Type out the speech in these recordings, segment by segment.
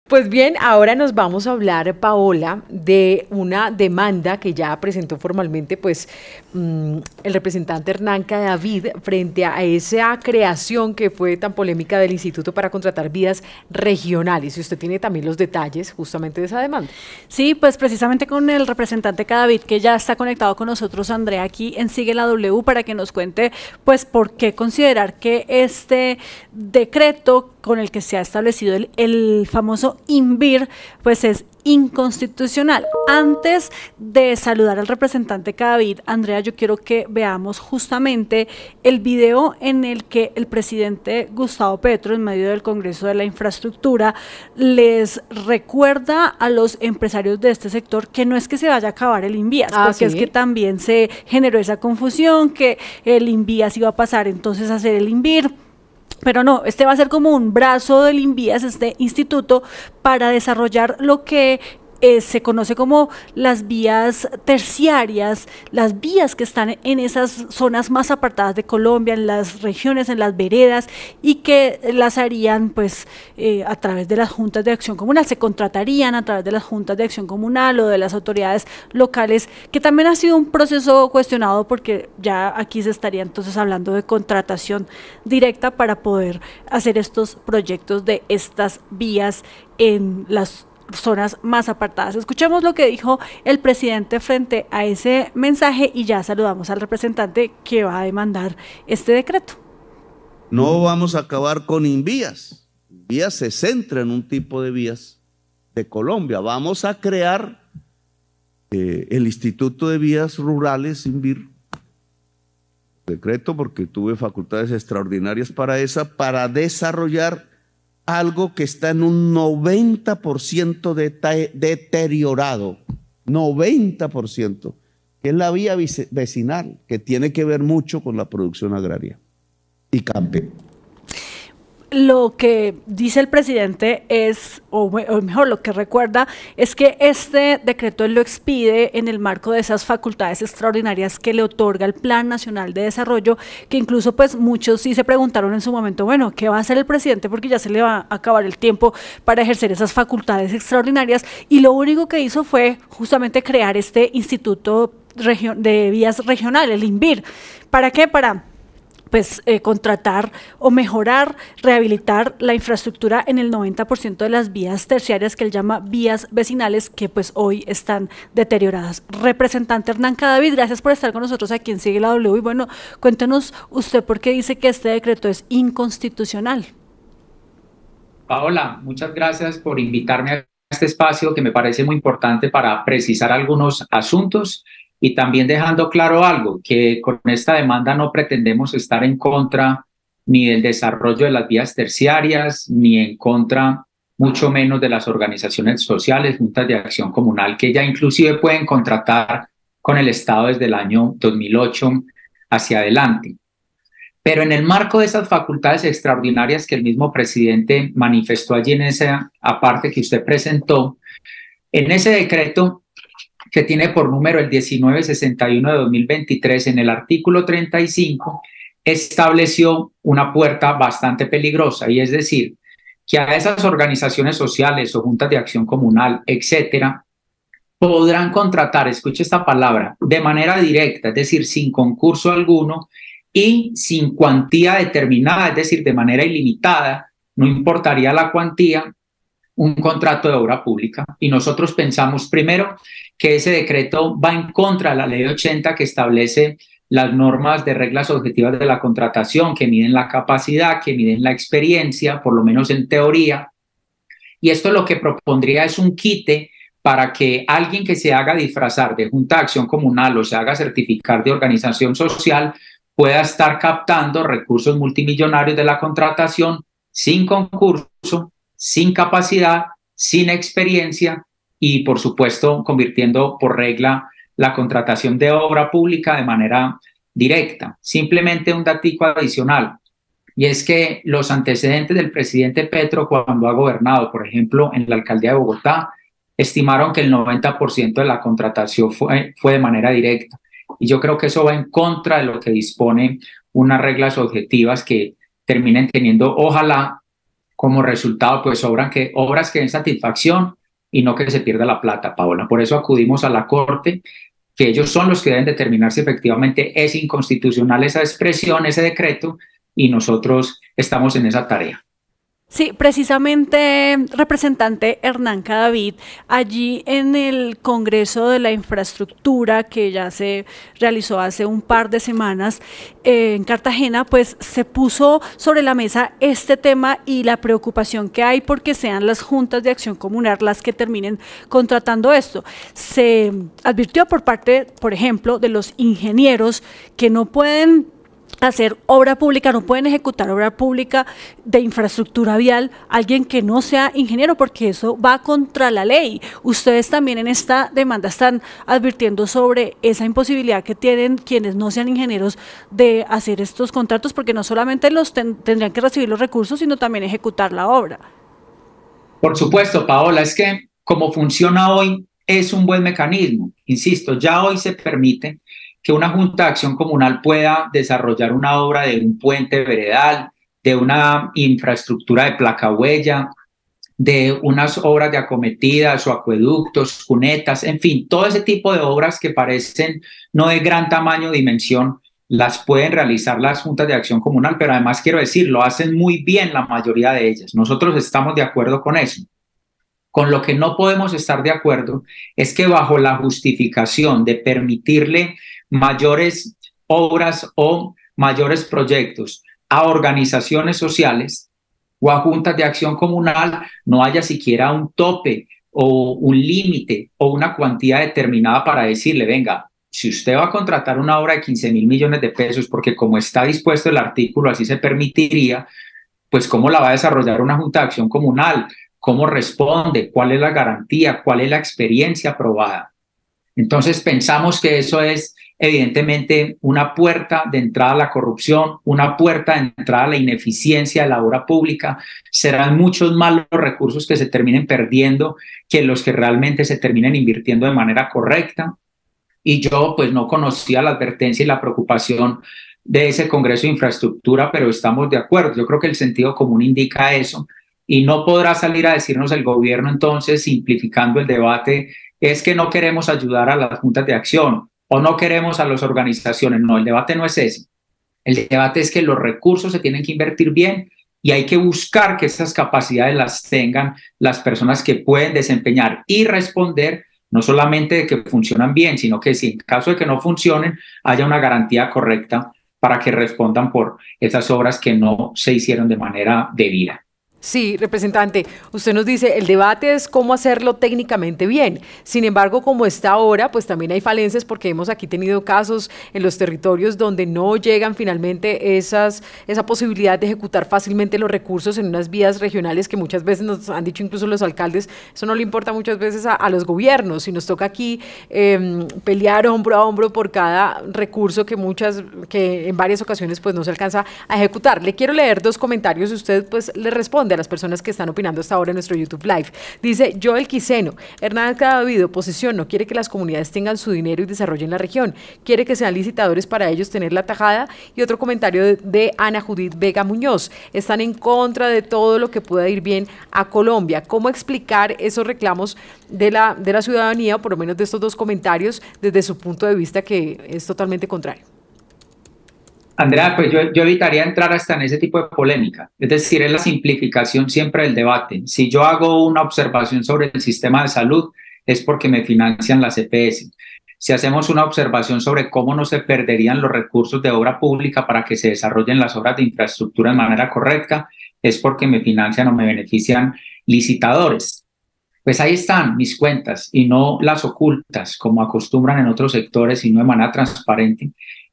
Pues bien, ahora nos vamos a hablar, Paola, de una demanda que ya presentó formalmente el representante Hernán Cadavid frente a esa creación que fue tan polémica del Instituto para contratar vías regionales. Y usted tiene también los detalles justamente de esa demanda. Sí, pues precisamente con el representante Cadavid, que ya está conectado con nosotros, Andrea, aquí en Sigue la W, para que nos cuente, pues, por qué considerar que este decreto con el que se ha establecido el famoso INVIR, pues es inconstitucional. Antes de saludar al representante Cadavid, Andrea, yo quiero que veamos justamente el video en el que el presidente Gustavo Petro, en medio del Congreso de la Infraestructura, les recuerda a los empresarios de este sector que no es que se vaya a acabar el INVIAS, porque ¿sí? Es que también se generó esa confusión, que el INVIAS iba a pasar entonces a ser el INVIR. Pero no, este va a ser como un brazo del INVIAS, este instituto, para desarrollar lo que se conoce como las vías terciarias, las vías que están en esas zonas más apartadas de Colombia, en las regiones, en las veredas, y que las harían pues a través de las juntas de acción comunal, se contratarían a través de las juntas de acción comunal o de las autoridades locales, que también ha sido un proceso cuestionado porque ya aquí se estaría entonces hablando de contratación directa para poder hacer estos proyectos de estas vías en las zonas más apartadas. Escuchemos lo que dijo el presidente frente a ese mensaje y ya saludamos al representante que va a demandar este decreto. No vamos a acabar con INVIAS. INVIAS se centra en un tipo de vías de Colombia. Vamos a crear el Instituto de Vías Rurales, INVIR, decreto, porque tuve facultades extraordinarias para desarrollar algo que está en un 90% deteriorado, 90%, que es la vía vecinal, que tiene que ver mucho con la producción agraria y campesina. Lo que dice el presidente es, o mejor, lo que recuerda es que este decreto él lo expide en el marco de esas facultades extraordinarias que le otorga el Plan Nacional de Desarrollo, que incluso pues muchos sí se preguntaron en su momento, bueno, ¿qué va a hacer el presidente? Porque ya se le va a acabar el tiempo para ejercer esas facultades extraordinarias, y lo único que hizo fue justamente crear este Instituto de Vías Regionales, el INVIR. ¿Para qué? Para pues contratar o mejorar, rehabilitar la infraestructura en el 90% de las vías terciarias que él llama vías vecinales, que pues hoy están deterioradas. Representante Hernán Cadavid, gracias por estar con nosotros aquí en Sigue la W. Y bueno, cuéntenos usted por qué dice que este decreto es inconstitucional. Paola, muchas gracias por invitarme a este espacio que me parece muy importante para precisar algunos asuntos y también dejando claro algo, que con esta demanda no pretendemos estar en contra ni del desarrollo de las vías terciarias, ni en contra, mucho menos de las organizaciones sociales, juntas de acción comunal, que ya inclusive pueden contratar con el Estado desde el año 2008 hacia adelante. Pero en el marco de esas facultades extraordinarias que el mismo presidente manifestó allí en esa aparte que usted presentó, en ese decreto que tiene por número el 1961 de 2023, en el artículo 35, estableció una puerta bastante peligrosa, y es decir, que a esas organizaciones sociales o juntas de acción comunal, etcétera, podrán contratar, escuche esta palabra, de manera directa, es decir, sin concurso alguno y sin cuantía determinada, es decir, de manera ilimitada, no importaría la cuantía, un contrato de obra pública. Y nosotros pensamos primero que ese decreto va en contra de la ley 80, que establece las normas de reglas objetivas de la contratación, que miden la capacidad, que miden la experiencia, por lo menos en teoría. Y esto lo que propondría es un quite para que alguien que se haga disfrazar de junta de acción comunal o se haga certificar de organización social pueda estar captando recursos multimillonarios de la contratación sin concurso, sin capacidad, sin experiencia y, por supuesto, convirtiendo por regla la contratación de obra pública de manera directa. Simplemente un datico adicional, y es que los antecedentes del presidente Petro cuando ha gobernado, por ejemplo, en la alcaldía de Bogotá, estimaron que el 90% de la contratación fue de manera directa. Y yo creo que eso va en contra de lo que dispone unas reglas objetivas que terminen teniendo, ojalá, como resultado, pues obras que den satisfacción y no que se pierda la plata, Paola. Por eso acudimos a la Corte, que ellos son los que deben determinar si efectivamente es inconstitucional esa expresión, ese decreto, y nosotros estamos en esa tarea. Sí, precisamente, representante Hernán Cadavid, allí en el Congreso de la Infraestructura que ya se realizó hace un par de semanas en Cartagena, pues se puso sobre la mesa este tema y la preocupación que hay porque sean las juntas de acción comunal las que terminen contratando esto. Se advirtió por parte, por ejemplo, de los ingenieros que no pueden hacer obra pública, no pueden ejecutar obra pública de infraestructura vial alguien que no sea ingeniero, porque eso va contra la ley. Ustedes también en esta demanda están advirtiendo sobre esa imposibilidad que tienen quienes no sean ingenieros de hacer estos contratos, porque no solamente los tendrían que recibir los recursos, sino también ejecutar la obra. Por supuesto, Paola, es que como funciona hoy es un buen mecanismo. Insisto, ya hoy se permite que una Junta de Acción Comunal pueda desarrollar una obra de un puente veredal, de una infraestructura de placahuella, de unas obras de acometidas o acueductos, cunetas, en fin, todo ese tipo de obras que parecen no de gran tamaño o dimensión, las pueden realizar las juntas de acción comunal, pero además quiero decir, lo hacen muy bien la mayoría de ellas. Nosotros estamos de acuerdo con eso. Con lo que no podemos estar de acuerdo es que bajo la justificación de permitirle mayores obras o mayores proyectos a organizaciones sociales o a juntas de acción comunal no haya siquiera un tope o un límite o una cuantía determinada para decirle, venga, si usted va a contratar una obra de 15.000 millones de pesos, porque como está dispuesto el artículo, así se permitiría, pues ¿cómo la va a desarrollar una junta de acción comunal? ¿Cómo responde? ¿Cuál es la garantía? ¿Cuál es la experiencia aprobada? Entonces pensamos que eso es evidentemente una puerta de entrada a la corrupción, una puerta de entrada a la ineficiencia de la obra pública. Serán muchos más los recursos que se terminen perdiendo que los que realmente se terminen invirtiendo de manera correcta. Y yo pues no conocía la advertencia y la preocupación de ese Congreso de Infraestructura, pero estamos de acuerdo. Yo creo que el sentido común indica eso y no podrá salir a decirnos el gobierno entonces, simplificando el debate, es que no queremos ayudar a las juntas de acción o no queremos a las organizaciones. No, el debate no es ese. El debate es que los recursos se tienen que invertir bien y hay que buscar que esas capacidades las tengan las personas que pueden desempeñar y responder no solamente de que funcionan bien, sino que si en caso de que no funcionen, haya una garantía correcta para que respondan por esas obras que no se hicieron de manera debida. Sí, representante, usted nos dice, el debate es cómo hacerlo técnicamente bien. Sin embargo, como está ahora, pues también hay falencias porque hemos aquí tenido casos en los territorios donde no llegan finalmente esa posibilidad de ejecutar fácilmente los recursos en unas vías regionales que muchas veces nos han dicho incluso los alcaldes, eso no le importa muchas veces a los gobiernos, y nos toca aquí pelear hombro a hombro por cada recurso que en varias ocasiones pues no se alcanza a ejecutar. Le quiero leer 2 comentarios y usted pues le responde a las personas que están opinando hasta ahora en nuestro YouTube Live. Dice Joel Quiseno, Hernán Cadavid, oposición, no quiere que las comunidades tengan su dinero y desarrollen la región, quiere que sean licitadores para ellos tener la tajada. Y otro comentario de Ana Judith Vega Muñoz, están en contra de todo lo que pueda ir bien a Colombia. ¿Cómo explicar esos reclamos de la ciudadanía, o por lo menos de estos 2 comentarios, desde su punto de vista que es totalmente contrario? Andrea, pues yo evitaría entrar hasta en ese tipo de polémica. Es decir, es la simplificación siempre del debate. Si yo hago una observación sobre el sistema de salud, es porque me financian las EPS. Si hacemos una observación sobre cómo no se perderían los recursos de obra pública para que se desarrollen las obras de infraestructura de manera correcta, es porque me financian o me benefician licitadores. Pues ahí están mis cuentas y no las ocultas, como acostumbran en otros sectores, sino de manera transparente,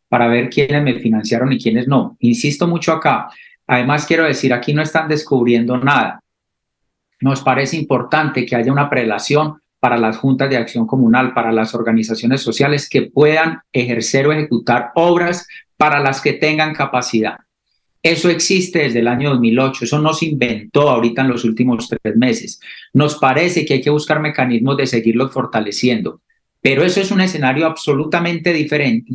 para ver quiénes me financiaron y quiénes no. Insisto mucho acá. Además, quiero decir, aquí no están descubriendo nada. Nos parece importante que haya una prelación para las juntas de acción comunal, para las organizaciones sociales que puedan ejercer o ejecutar obras para las que tengan capacidad. Eso existe desde el año 2008, eso no se inventó ahorita en los últimos 3 meses. Nos parece que hay que buscar mecanismos de seguirlos fortaleciendo, pero eso es un escenario absolutamente diferente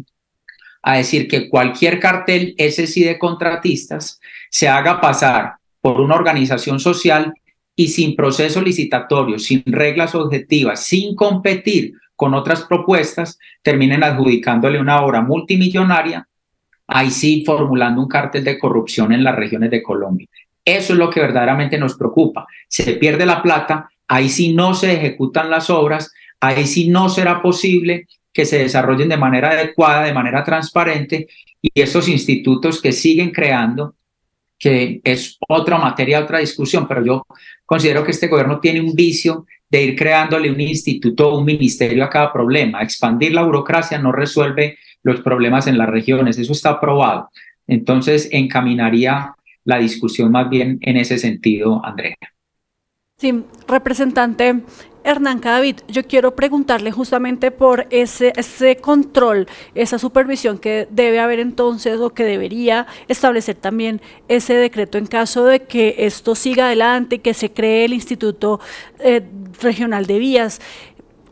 a decir que cualquier cartel, ese sí de contratistas, se haga pasar por una organización social y sin proceso licitatorio, sin reglas objetivas, sin competir con otras propuestas, terminen adjudicándole una obra multimillonaria, ahí sí formulando un cártel de corrupción en las regiones de Colombia. Eso es lo que verdaderamente nos preocupa. Se pierde la plata, ahí sí no se ejecutan las obras, ahí sí no será posible que se desarrollen de manera adecuada, de manera transparente, y estos institutos que siguen creando, que es otra materia, otra discusión, pero yo considero que este gobierno tiene un vicio de ir creándole un instituto o un ministerio a cada problema. Expandir la burocracia no resuelve los problemas en las regiones, eso está probado. Entonces, encaminaría la discusión más bien en ese sentido, Andrea. Sí, representante Hernán Cadavid, yo quiero preguntarle justamente por ese control, esa supervisión que debe haber entonces o que debería establecer también ese decreto en caso de que esto siga adelante y que se cree el Instituto Regional de Vías.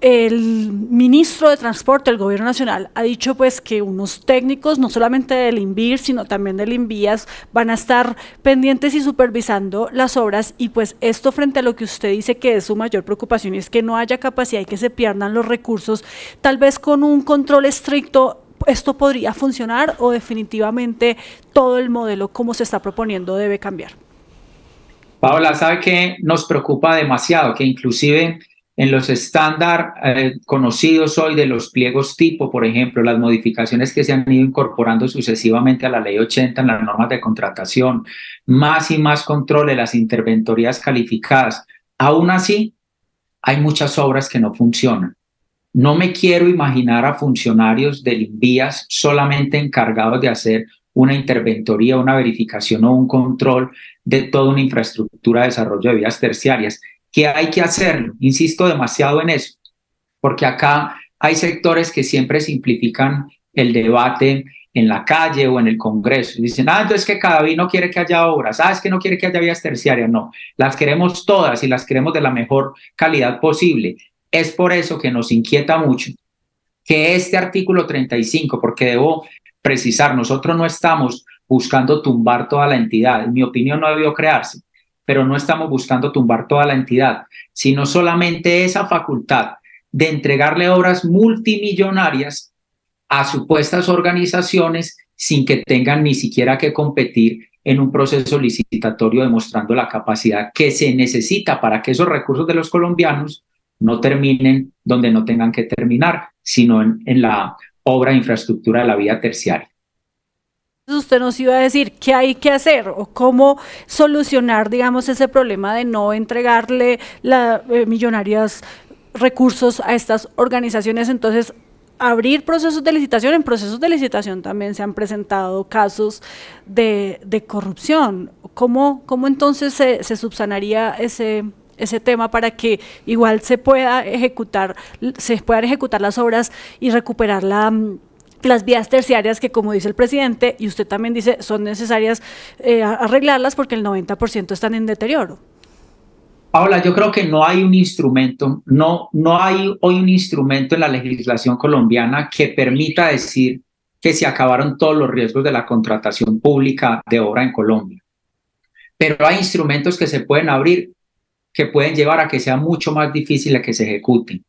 El ministro de Transporte del Gobierno Nacional ha dicho pues que unos técnicos, no solamente del INVIR, sino también del INVÍAS, van a estar pendientes y supervisando las obras, y pues esto frente a lo que usted dice que es su mayor preocupación, es que no haya capacidad y que se pierdan los recursos. Tal vez con un control estricto esto podría funcionar, o definitivamente todo el modelo como se está proponiendo debe cambiar. Paola, ¿sabe qué nos preocupa demasiado? Que inclusive en los estándares conocidos hoy de los pliegos tipo, por ejemplo, las modificaciones que se han ido incorporando sucesivamente a la ley 80 en las normas de contratación, más y más control de las interventorías calificadas. Aún así, hay muchas obras que no funcionan. No me quiero imaginar a funcionarios del INVÍAS solamente encargados de hacer una interventoría, una verificación o un control de toda una infraestructura de desarrollo de vías terciarias. Que hay que hacerlo, insisto demasiado en eso, porque acá hay sectores que siempre simplifican el debate en la calle o en el Congreso. Dicen, entonces que Cadavid no quiere que haya obras, es que no quiere que haya vías terciarias. No, las queremos todas y las queremos de la mejor calidad posible. Es por eso que nos inquieta mucho que este artículo 35, porque debo precisar, nosotros no estamos buscando tumbar toda la entidad, en mi opinión no ha debido crearse, pero no estamos buscando tumbar toda la entidad, sino solamente esa facultad de entregarle obras multimillonarias a supuestas organizaciones sin que tengan ni siquiera que competir en un proceso licitatorio, demostrando la capacidad que se necesita para que esos recursos de los colombianos no terminen donde no tengan que terminar, sino en la obra de infraestructura de la vía terciaria. Usted nos iba a decir qué hay que hacer o cómo solucionar, digamos, ese problema de no entregarle millonarios recursos a estas organizaciones. Entonces, abrir procesos de licitación. En procesos de licitación también se han presentado casos de corrupción. ¿Cómo entonces se subsanaría ese tema para que igual se puedan ejecutar las obras y recuperar las vías terciarias que, como dice el presidente, y usted también dice, son necesarias arreglarlas porque el 90% están en deterioro? Paola, yo creo que no hay un instrumento, no hay hoy un instrumento en la legislación colombiana que permita decir que se acabaron todos los riesgos de la contratación pública de obra en Colombia. Pero hay instrumentos que se pueden abrir que pueden llevar a que sea mucho más difícil que se ejecuten.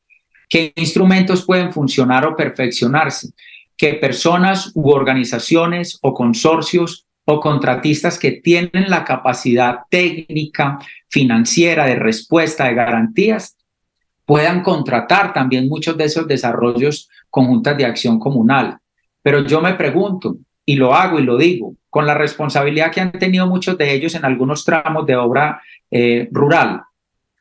¿Qué instrumentos pueden funcionar o perfeccionarse? Que personas u organizaciones o consorcios o contratistas que tienen la capacidad técnica, financiera, de respuesta, de garantías, puedan contratar también muchos de esos desarrollos conjuntas de acción comunal. Pero yo me pregunto, y lo hago y lo digo, con la responsabilidad que han tenido muchos de ellos en algunos tramos de obra rural,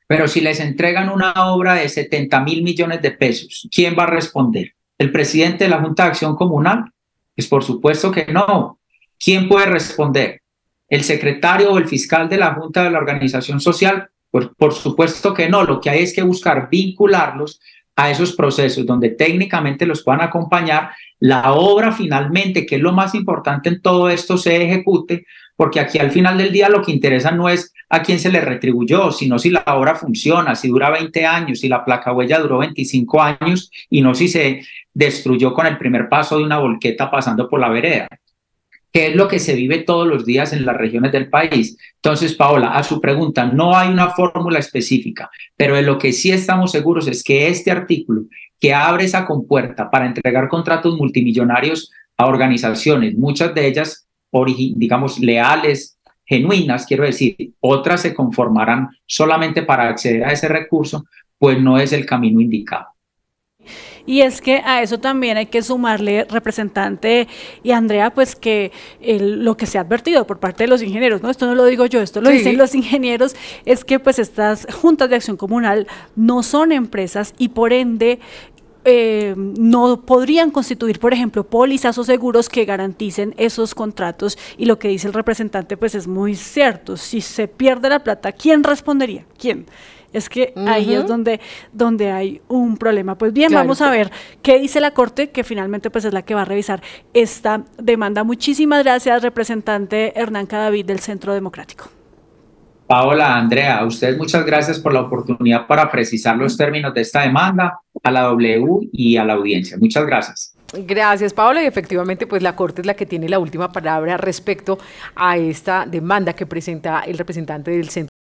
pero si les entregan una obra de 70.000 millones de pesos, ¿quién va a responder? ¿El presidente de la Junta de Acción Comunal? Pues por supuesto que no. ¿Quién puede responder? ¿El secretario o el fiscal de la Junta de la Organización Social? Pues por supuesto que no. Lo que hay es que buscar vincularlos a esos procesos donde técnicamente los puedan acompañar, la obra finalmente, que es lo más importante en todo esto, se ejecute, porque aquí al final del día lo que interesa no es a quién se le retribuyó, sino si la obra funciona, si dura 20 años, si la placa huella duró 25 años y no si se destruyó con el primer paso de una volqueta pasando por la vereda. que es lo que se vive todos los días en las regiones del país. Entonces, Paola, a su pregunta, no hay una fórmula específica, pero de lo que sí estamos seguros es que este artículo que abre esa compuerta para entregar contratos multimillonarios a organizaciones, muchas de ellas, digamos, leales, genuinas, quiero decir, otras se conformarán solamente para acceder a ese recurso, pues no es el camino indicado. Y es que a eso también hay que sumarle, representante y Andrea, pues que lo que se ha advertido por parte de los ingenieros, ¿no? Esto no lo digo yo, esto lo dicen los ingenieros, es que pues estas juntas de acción comunal no son empresas y por ende no podrían constituir, por ejemplo, pólizas o seguros que garanticen esos contratos, y lo que dice el representante pues es muy cierto. Si se pierde la plata, ¿quién respondería? ¿Quién? Es que ahí es donde hay un problema. Pues bien, claro, vamos a ver qué dice la Corte, que finalmente pues es la que va a revisar esta demanda. Muchísimas gracias, representante Hernán Cadavid del Centro Democrático. Paola, Andrea, a ustedes muchas gracias por la oportunidad para precisar los términos de esta demanda, a la W y a la audiencia. Muchas gracias. Gracias, Paola. Y efectivamente, pues la Corte es la que tiene la última palabra respecto a esta demanda que presenta el representante del Centro